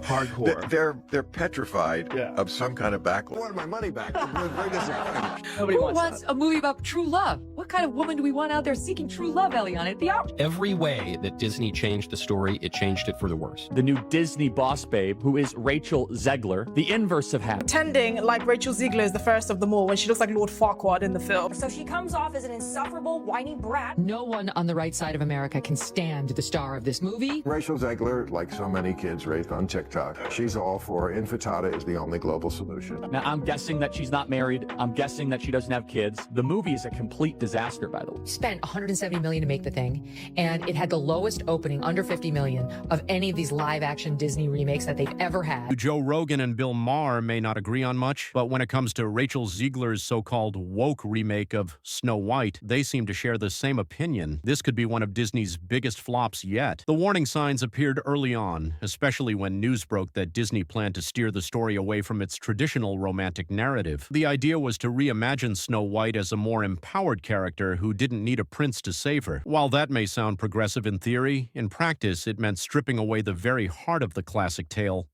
Hardcore. They're petrified of some kind of backlash. I wanted my money back. I'm very disappointed. Nobody wants a movie about true love. What kind of woman do we want out there seeking true love, Eliana? It'd be out. Every way that Disney changed the story, it changed it for the worse. The new Disney boss babe, who is RachelZegler, the inverse of happy. Pretending like RachelZegler is the first of them all when she looks like Lord Farquaad in the film. So she comes off as an insufferable, whiny brat. No one on the right side of America can stand the star of this movie. RachelZegler, like so many kids raised on TikTok, she's all for infantada is the only global solution. Now, I'm guessing that she's not married. I'm guessing that she doesn't have kids. The movie is a complete disaster, by the way. Spent $170 million to make the thing, and it had the lowest opening, under $50 million, of any of these live-action Disney remakes that they've ever had. Joe Rogan and Bill Maher may not agree on much, but when it comes to RachelZegler's so-called woke remake of Snow White, they seem to share the same opinion. This could be one of Disney's biggest flops yet. The warning signs appeared early on, especially when news broke that Disney planned to steer the story away from its traditional romantic narrative. The idea was to reimagine Snow White as a more empowered character who didn't need a prince to save her. While that may sound progressive in theory, in practice it meant stripping away the very heart of the classic tale.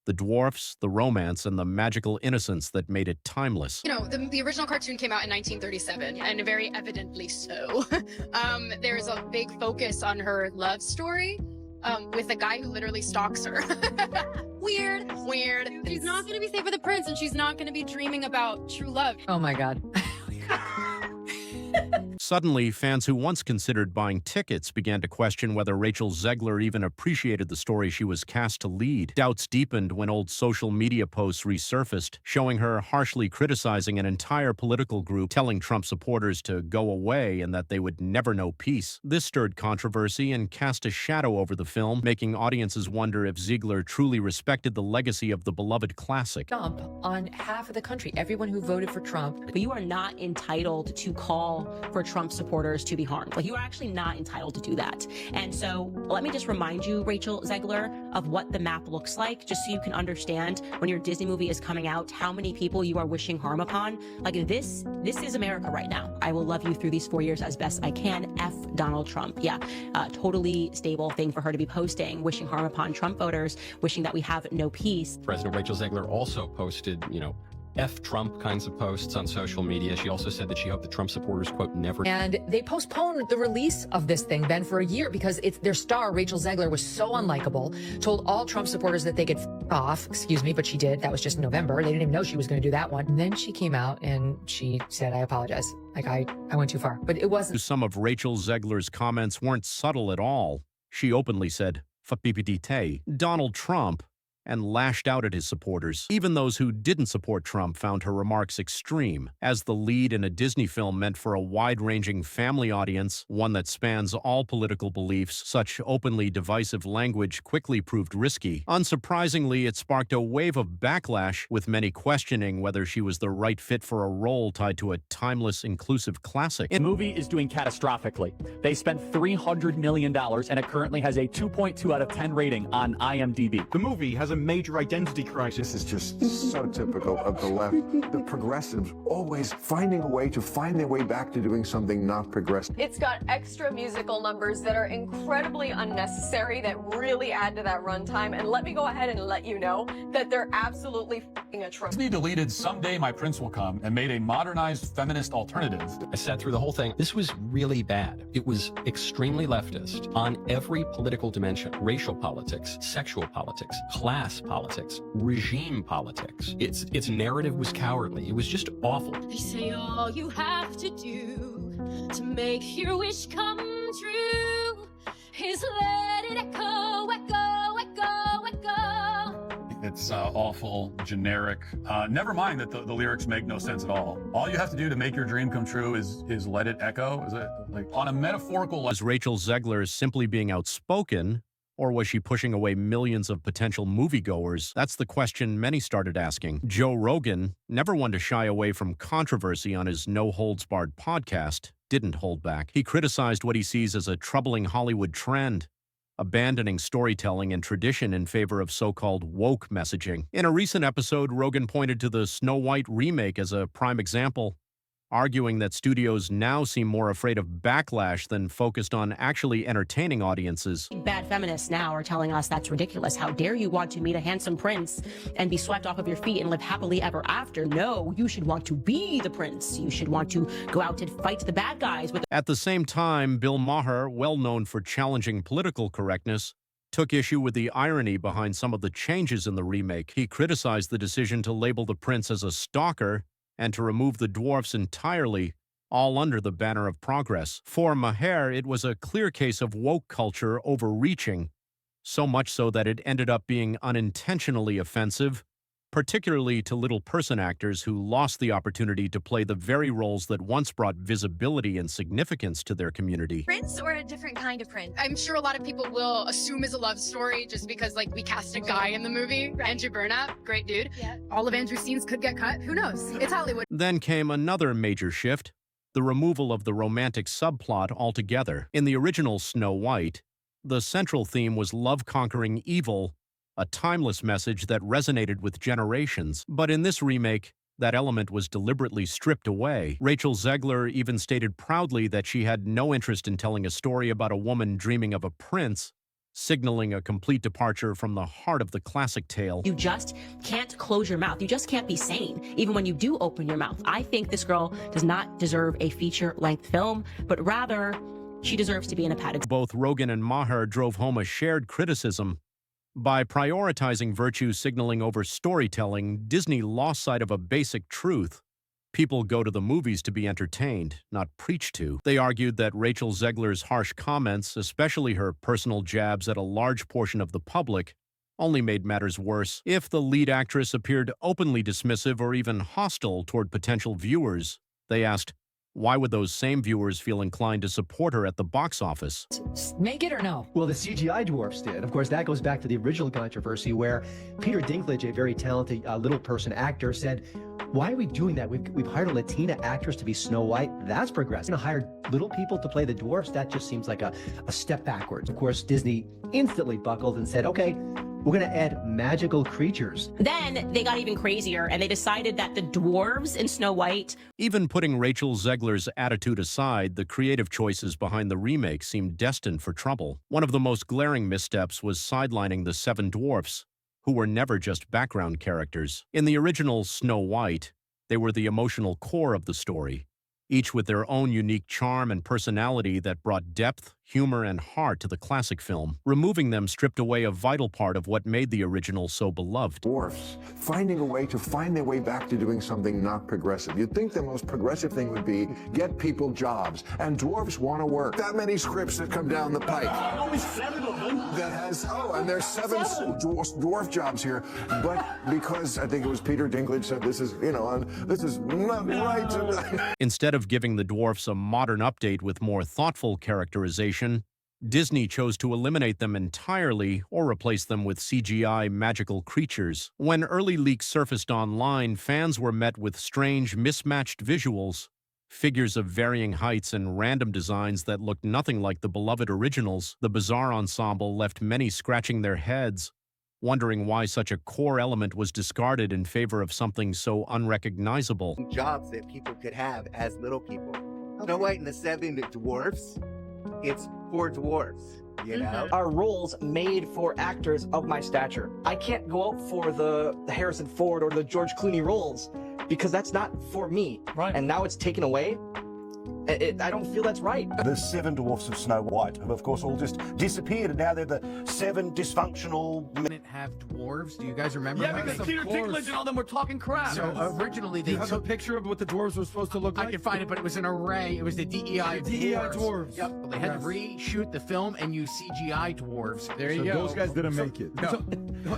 The dwarfs, the romance, and the magical innocence that made it timeless. You know, the original cartoon came out in 1937, and very evidently so. There's a big focus on her love story with a guy who literally stalks her. Weird. She's not going to be safe with the prince, and she's not going to be dreaming about true love. Oh my God. Suddenly, fans who once considered buying tickets began to question whether RachelZegler even appreciated the story she was cast to lead. Doubts deepened when old social media posts resurfaced, showing her harshly criticizing an entire political group, telling Trump supporters to go away and that they would never know peace. This stirred controversy and cast a shadow over the film, making audiences wonder if Zegler truly respected the legacy of the beloved classic. Dump on half of the country, everyone who voted for Trump. But you are not entitled to call for Trump supporters to be harmed. Like, you are actually not entitled to do that. And so let me just remind you, RachelZegler, of what the map looks like, just so you can understand when your Disney movie is coming out, how many people you are wishing harm upon. Like, this is America right now. I will love you through these 4 years as best I can. F Donald Trump. Yeah, totally stable thing for her to be posting, wishing harm upon Trump voters, wishing that we have no peace. President RachelZegler also posted, F Trump kinds of posts on social media. She also said that she hoped the Trump supporters, quote, never. And they postponed the release of this thing, Ben, for a year because their star, RachelZegler, was so unlikable, told all Trump supporters that they could f off, excuse me, but she did. That was just in November. They didn't even know she was going to do that one. And then she came out and she said, I apologize. Like, I went too far. But it wasn't. Some of RachelZegler's comments weren't subtle at all. She openly said, "Fa-pipidite, Donald Trump," and lashed out at his supporters. Even those who didn't support Trump found her remarks extreme. As the lead in a Disney film meant for a wide-ranging family audience, one that spans all political beliefs, such openly divisive language quickly proved risky. Unsurprisingly, it sparked a wave of backlash, with many questioning whether she was the right fit for a role tied to a timeless, inclusive classic. The movie is doing catastrophically. They spent $300 million, and it currently has a 2.2 out of 10 rating on IMDb. The movie has a major identity crisis. This is just so typical of the left. The progressives always finding a way to find their way back to doing something not progressive. It's got extra musical numbers that are incredibly unnecessary that really add to that runtime. And let me go ahead and let you know that they're absolutely f***ing atrocious. Disney deleted Someday My Prince Will Come and made a modernized feminist alternative. I sat through the whole thing. This was really bad. It was extremely leftist on every political dimension. Racial politics, sexual politics, class politics, regime politics. Its narrative was cowardly. It was just awful. They say all you have to do to make your wish come true is let it echo, echo, echo, echo. It's awful, generic. Never mind that the lyrics make no sense at all. All you have to do to make your dream come true is let it echo. Is it like on a metaphorical level? Was RachelZegler simply being outspoken, or was she pushing away millions of potential moviegoers? That's the question many started asking. Joe Rogan, never one to shy away from controversy on his No Holds Barred podcast, didn't hold back. He criticized what he sees as a troubling Hollywood trend, abandoning storytelling and tradition in favor of so-called woke messaging. In a recent episode, Rogan pointed to the Snow White remake as a prime example. arguing that studios now seem more afraid of backlash than focused on actually entertaining audiences. Bad feminists now are telling us that's ridiculous. How dare you want to meet a handsome prince and be swept off of your feet and live happily ever after? No, you should want to be the prince. You should want to go out and fight the bad guys. At the same time, Bill Maher, well known for challenging political correctness, took issue with the irony behind some of the changes in the remake. He criticized the decision to label the prince as a stalker and to remove the dwarfs entirely, all under the banner of progress. For Maher, it was a clear case of woke culture overreaching, so much so that it ended up being unintentionally offensive, particularly to little person actors who lost the opportunity to play the very roles that once brought visibility and significance to their community. Prince or a different kind of prince? I'm sure a lot of people will assume it's a love story just because, like, we cast a guy in the movie. Right. Andrew Burnap, great dude. Yeah. All of Andrew's scenes could get cut. Who knows? It's Hollywood. Then came another major shift, the removal of the romantic subplot altogether. In the original Snow White, the central theme was love conquering evil, a timeless message that resonated with generations. But in this remake, that element was deliberately stripped away. RachelZegler even stated proudly that she had no interest in telling a story about a woman dreaming of a prince, signaling a complete departure from the heart of the classic tale. You just can't close your mouth. You just can't be sane, even when you do open your mouth. I think this girl does not deserve a feature-length film, but rather, she deserves to be in a padded. Both Rogen and Maher drove home a shared criticism. By prioritizing virtue signaling over storytelling, Disney lost sight of a basic truth. People go to the movies to be entertained, not preached to. They argued that RachelZegler's harsh comments, especially her personal jabs at a large portion of the public, only made matters worse. If the lead actress appeared openly dismissive or even hostile toward potential viewers, they asked, why would those same viewers feel inclined to support her at the box office? Make it or no? Well, the CGI dwarfs did. Of course, that goes back to the original controversy where Peter Dinklage, a very talented little person actor, said, why are we doing that? We've hired a Latina actress to be Snow White. That's progressive. Hired little people to play the dwarfs. That just seems like a step backwards. Of course, Disney instantly buckled and said, okay, we're going to add magical creatures. Then they got even crazier, and they decided that the dwarves in Snow White... Even putting RachelZegler's attitude aside, the creative choices behind the remake seemed destined for trouble. One of the most glaring missteps was sidelining the 7 dwarfs, who were never just background characters. In the original Snow White, they were the emotional core of the story, each with their own unique charm and personality that brought depth, humor, and heart to the classic film. Removing them stripped away a vital part of what made the original so beloved. Dwarfs finding a way to find their way back to doing something not progressive. You'd think the most progressive thing would be get people jobs, and dwarfs want to work. That many scripts that come down the pike. Only 7 of them. That has, and there's 7 dwarf jobs here, but because I think it was Peter Dinklage said this is, this is not right. Instead of giving the dwarfs a modern update with more thoughtful characterization, Disney chose to eliminate them entirely or replace them with CGI magical creatures. When early leaks surfaced online, fans were met with strange, mismatched visuals, figures of varying heights and random designs that looked nothing like the beloved originals. The bizarre ensemble left many scratching their heads, wondering why such a core element was discarded in favor of something so unrecognizable. Jobs that people could have as little people. Snow White and the 7 dwarfs, it's for dwarfs, you know? Are roles made for actors of my stature. I can't go out for the Harrison Ford or the George Clooney roles because that's not for me. Right. And now it's taken away. I don't feel that's right. The 7 dwarfs of Snow White have, of course, all just disappeared, and now they're the 7 dysfunctional... Didn't have dwarves? Do you guys remember? Yeah, because Peter Dinklage and all them were talking crap. So originally they took a picture of what the dwarves were supposed to look like. I can find it, but it was an array. It was the DEI dwarves. Yep. Well, they had to reshoot the film and use CGI dwarves. There you go. Those guys didn't make it. No.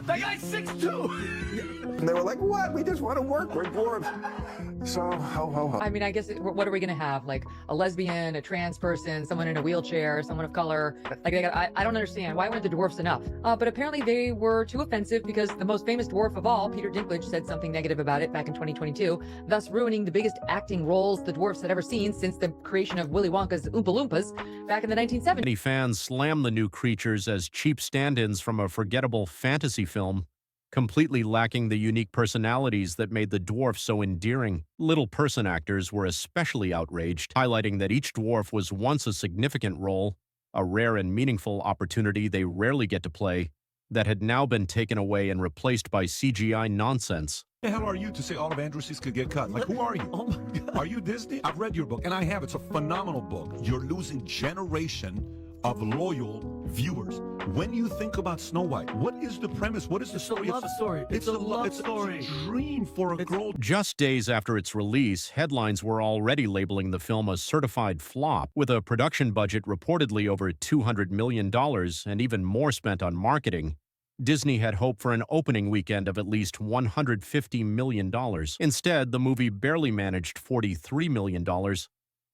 That guy's 6'2". And they were like, what? We just want to work. We're dwarves. So, ho. I mean, I guess, what are we going to have? Like a lesbian, a trans person, someone in a wheelchair, someone of color? Like, I don't understand. Why weren't the dwarfs enough? But apparently they were too offensive because the most famous dwarf of all, Peter Dinklage, said something negative about it back in 2022, thus ruining the biggest acting roles the dwarfs had ever seen since the creation of Willy Wonka's Oompa Loompas back in the 1970s. Many fans slammed the new creatures as cheap stand-ins from a forgettable fantasy film, completely lacking the unique personalities that made the dwarf so endearing. Little person actors were especially outraged, highlighting that each dwarf was once a significant role, a rare and meaningful opportunity they rarely get to play, that had now been taken away and replaced by CGI nonsense. The hell are you to say all of Andrew's could get cut? Like, who are you? Oh my God. Are you Disney? I've read your book, and I have. It's a phenomenal book. You're losing generation of loyal viewers. When you think about Snow White, what is the premise? What is the story? It's a love story. It's a love story. It's a dream for a girl. Just days after its release, headlines were already labeling the film a certified flop, with a production budget reportedly over $200 million and even more spent on marketing. Disney had hoped for an opening weekend of at least $150 million. Instead, the movie barely managed $43 million,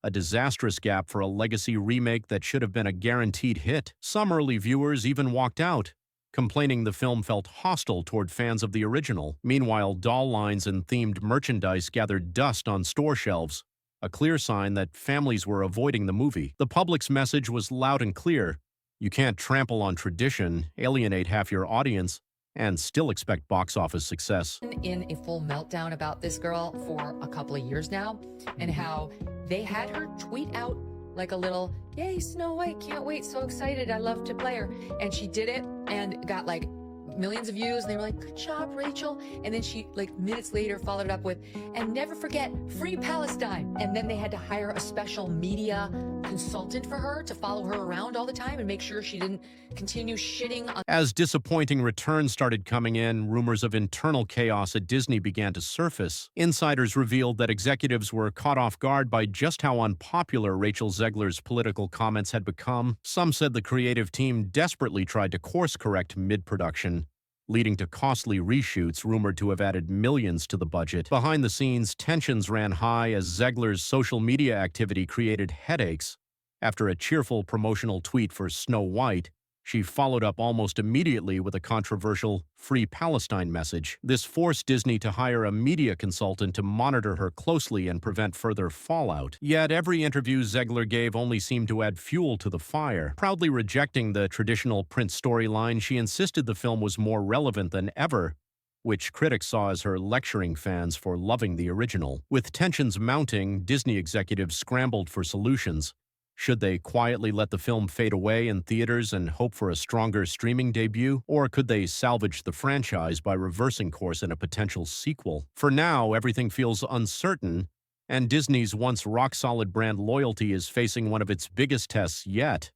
a disastrous gap for a legacy remake that should have been a guaranteed hit. Some early viewers even walked out, complaining the film felt hostile toward fans of the original. Meanwhile, doll lines and themed merchandise gathered dust on store shelves, a clear sign that families were avoiding the movie. The public's message was loud and clear. You can't trample on tradition, alienate half your audience, and still expect box office success. In a full meltdown about this girl for a couple of years now, and how they had her tweet out like a little, "Yay, Snow White, can't wait, so excited, I love to play her." And she did it and got like millions of views, and they were like, "Good job, Rachel." And then she, like, minutes later followed it up with, "And never forget, free Palestine." And then they had to hire a special media consultant for her to follow her around all the time and make sure she didn't continue shitting on. As disappointing returns started coming in, rumors of internal chaos at Disney began to surface. Insiders revealed that executives were caught off guard by just how unpopular RachelZegler's political comments had become. Some said the creative team desperately tried to course-correct mid-production, leading to costly reshoots rumored to have added millions to the budget. Behind the scenes, tensions ran high as Zegler's social media activity created headaches. After a cheerful promotional tweet for Snow White, she followed up almost immediately with a controversial Free Palestine message. This forced Disney to hire a media consultant to monitor her closely and prevent further fallout. Yet every interview Zegler gave only seemed to add fuel to the fire. Proudly rejecting the traditional print storyline, she insisted the film was more relevant than ever, which critics saw as her lecturing fans for loving the original. With tensions mounting, Disney executives scrambled for solutions. Should they quietly let the film fade away in theaters and hope for a stronger streaming debut? Or could they salvage the franchise by reversing course in a potential sequel? For now, everything feels uncertain, and Disney's once rock-solid brand loyalty is facing one of its biggest tests yet.